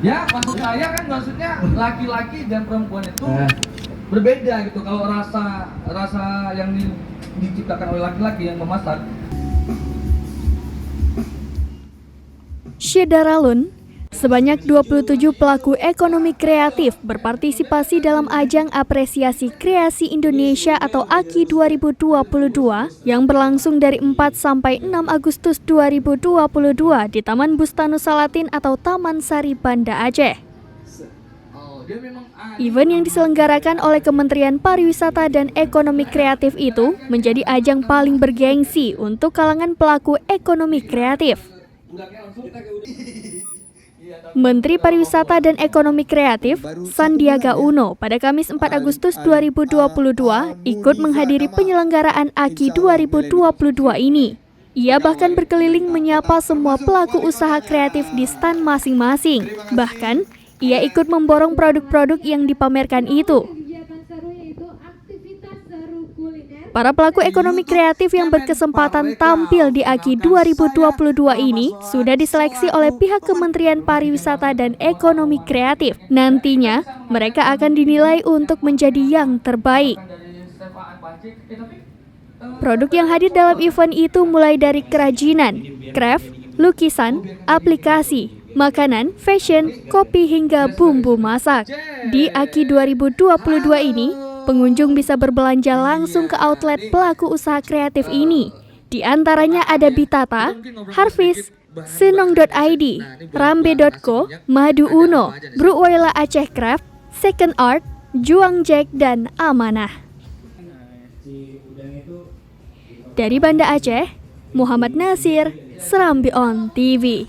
Ya, maksud saya kan maksudnya laki-laki dan perempuan itu berbeda gitu. Kalau rasa yang diciptakan oleh laki-laki yang memasak. Syedaralun, sebanyak 27 pelaku ekonomi kreatif berpartisipasi dalam ajang apresiasi kreasi Indonesia atau AKI 2022 yang berlangsung dari 4 sampai 6 Agustus 2022 di Taman Bustanus Salatin atau Taman Sari Banda Aceh. Event yang diselenggarakan oleh Kementerian Pariwisata dan Ekonomi Kreatif itu menjadi ajang paling bergengsi untuk kalangan pelaku ekonomi kreatif. Menteri Pariwisata dan Ekonomi Kreatif, Sandiaga Uno, pada Kamis 4 Agustus 2022 ikut menghadiri penyelenggaraan AKI 2022 ini. Ia bahkan berkeliling menyapa semua pelaku usaha kreatif di stan masing-masing. Bahkan, ia ikut memborong produk-produk yang dipamerkan itu. Para pelaku ekonomi kreatif yang berkesempatan tampil di AKI 2022 ini sudah diseleksi oleh pihak Kementerian Pariwisata dan Ekonomi Kreatif. Nantinya, mereka akan dinilai untuk menjadi yang terbaik. Produk yang hadir dalam event itu mulai dari kerajinan, craft, lukisan, aplikasi, makanan, fashion, kopi hingga bumbu masak. Di AKI 2022 ini, pengunjung bisa berbelanja langsung ke outlet pelaku usaha kreatif ini. Di antaranya ada Bitata, Harvest, Senong.id, Rambe.co, Madu Uno, Bruwaila Aceh Craft, Second Art, Juang Jack, dan Amanah. Dari Banda Aceh, Muhammad Nasir, Serambi On TV.